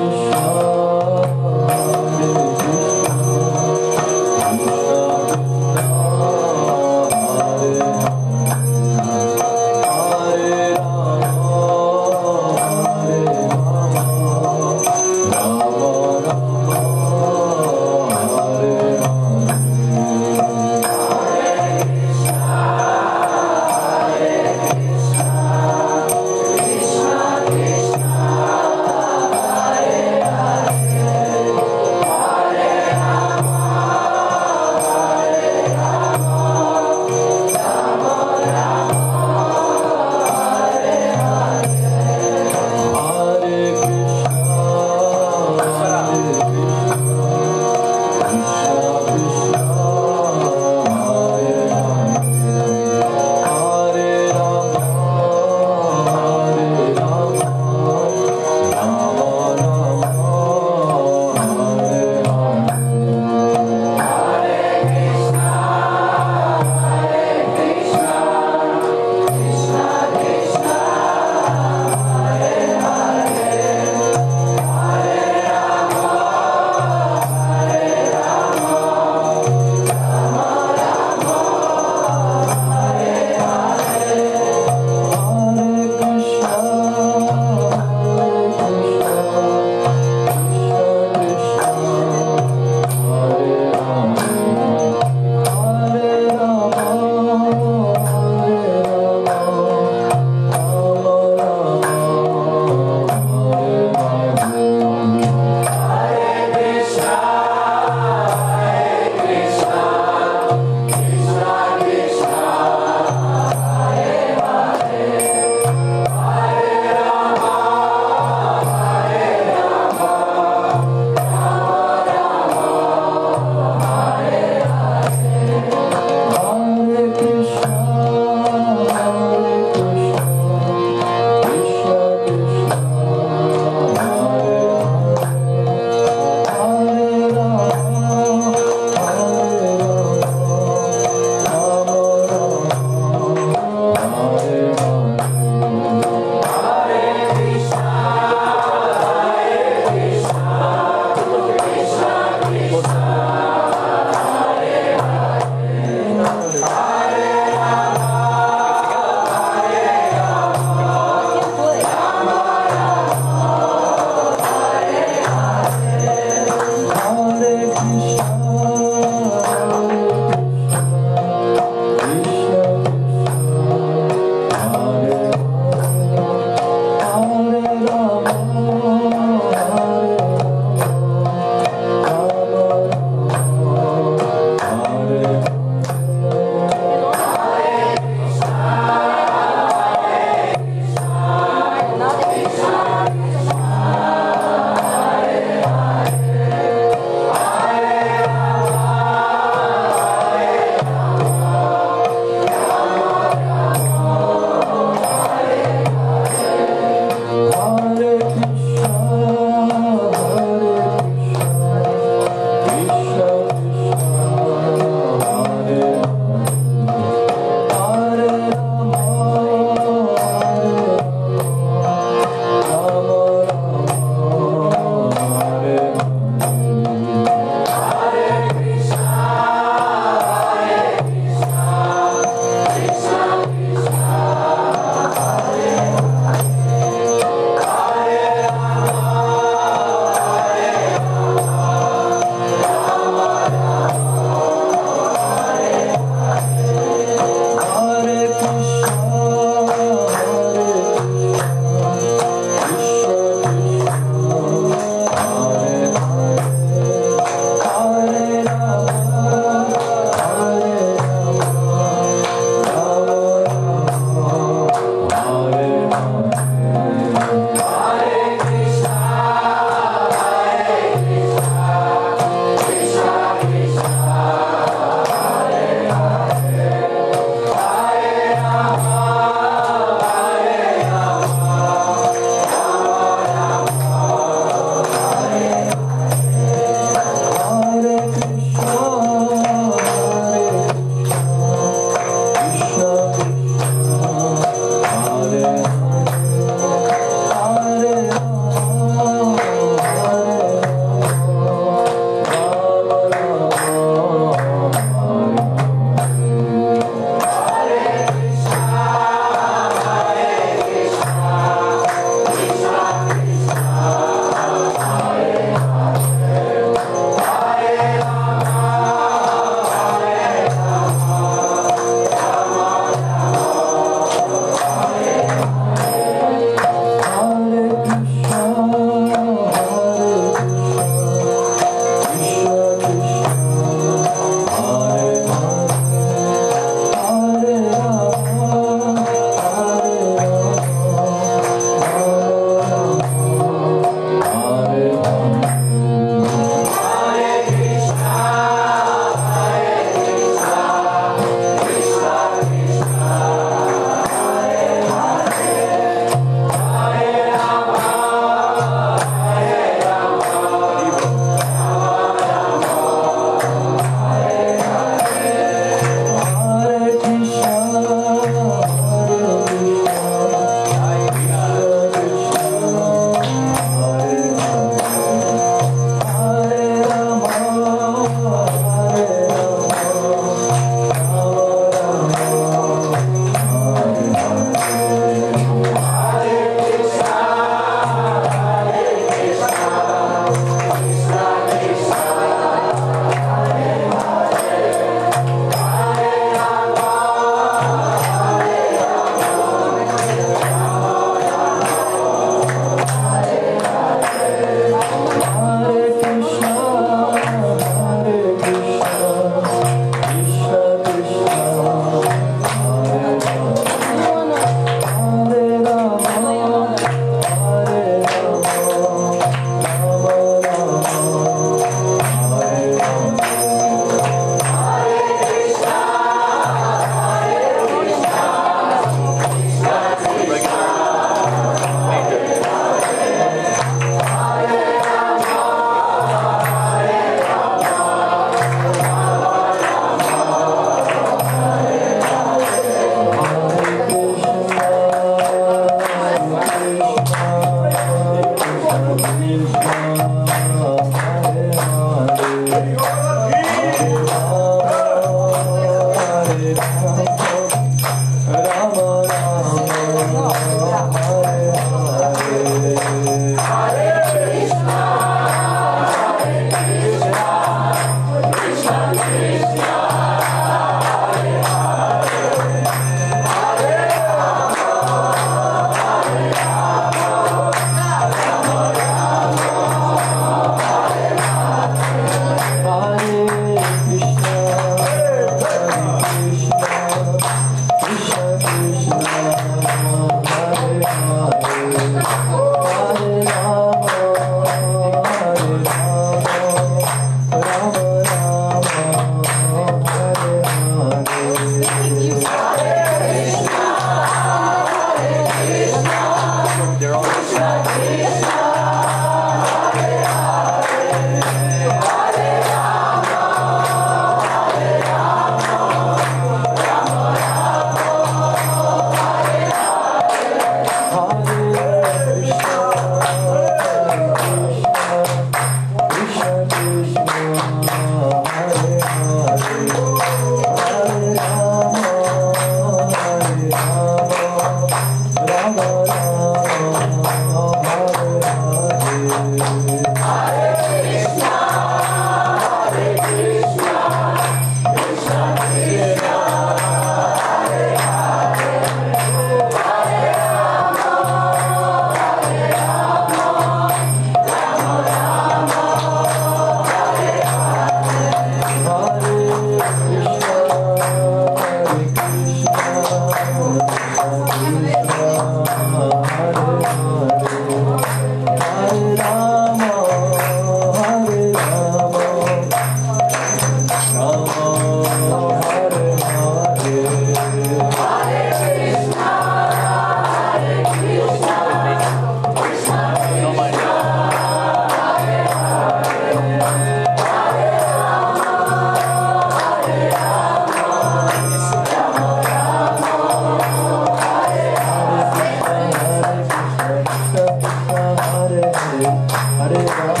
Hare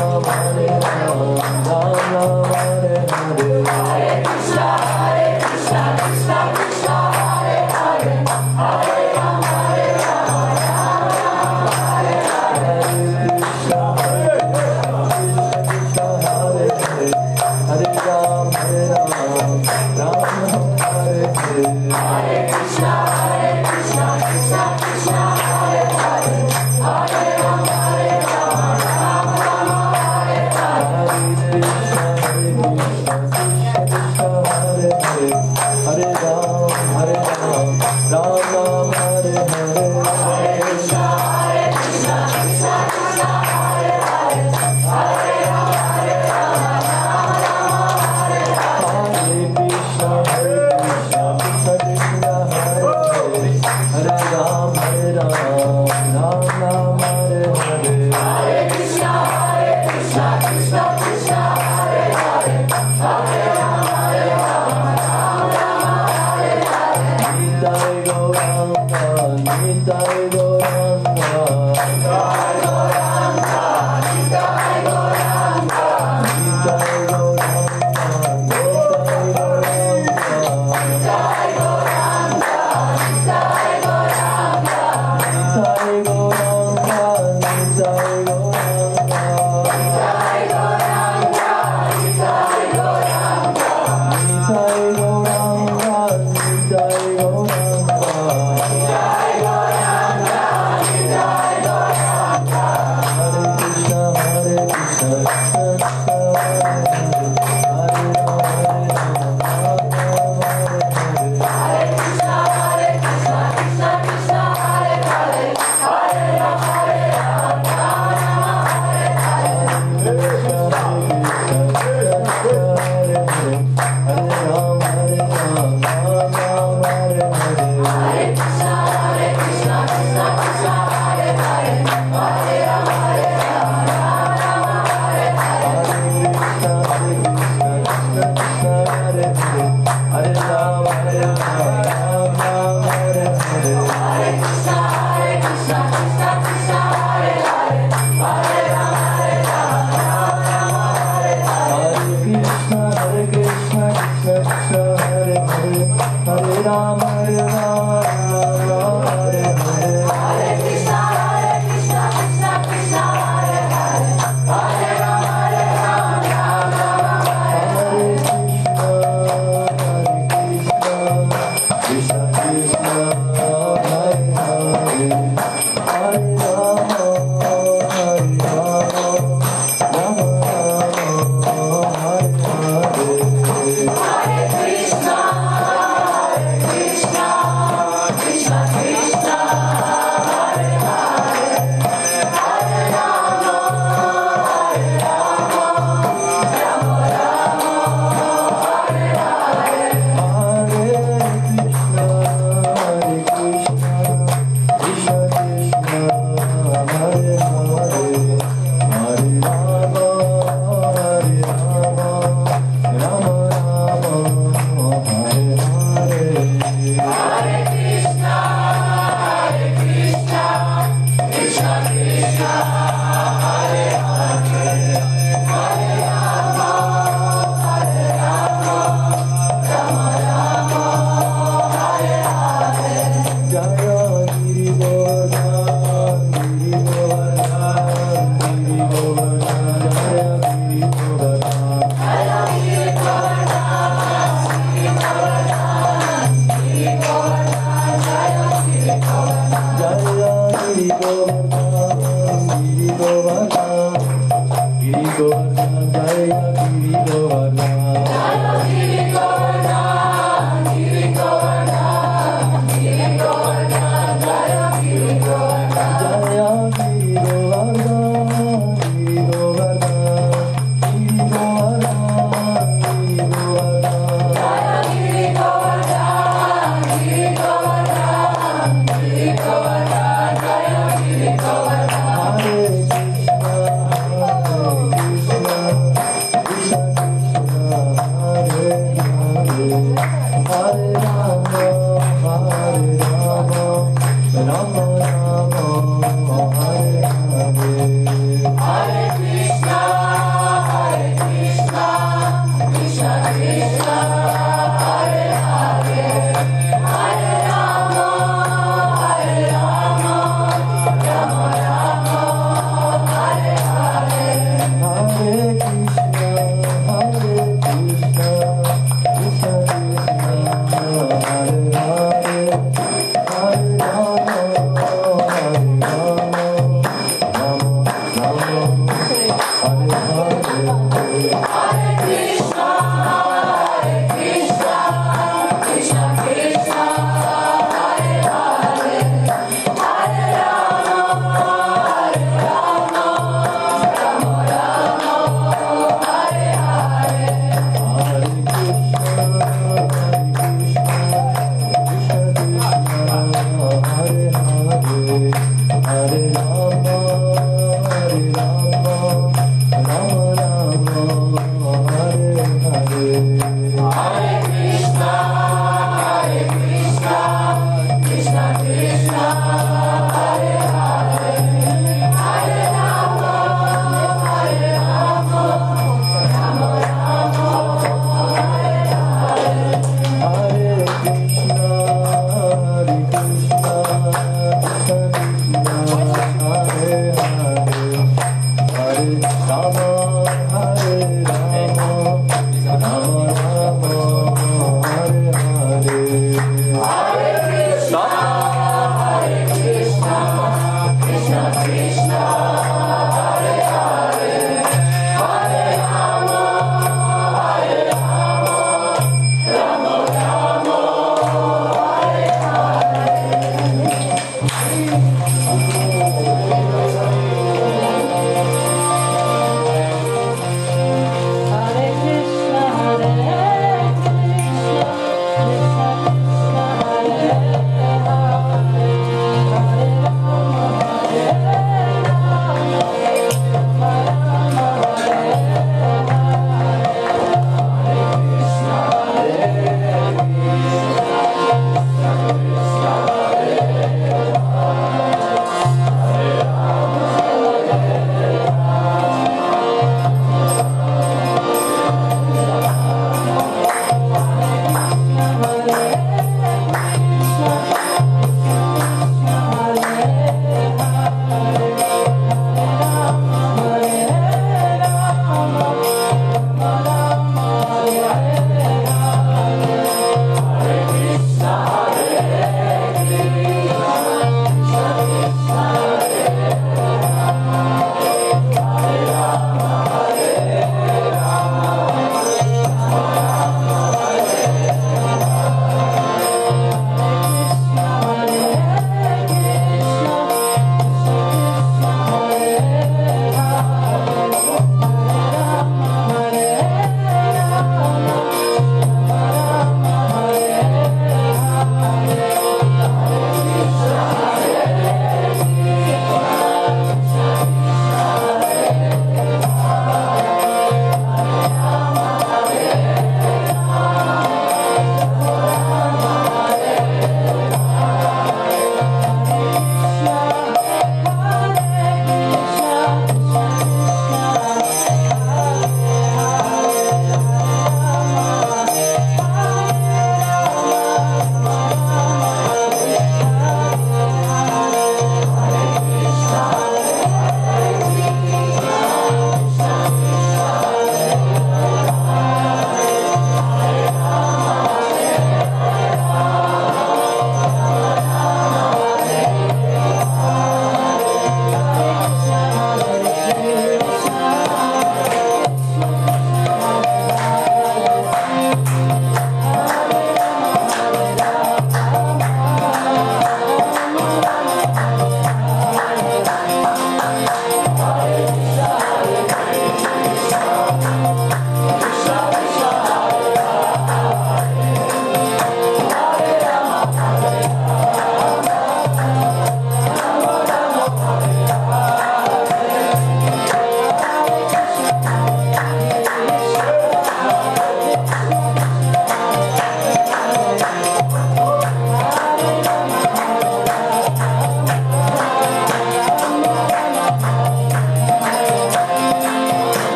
Hare Rama, Rama Rama,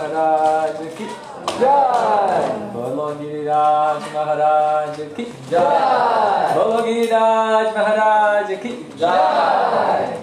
Maharaj ki Jai. Bolo Giriraj Maharaj ki Jai. Bolo Giriraj Maharaj ki Jai.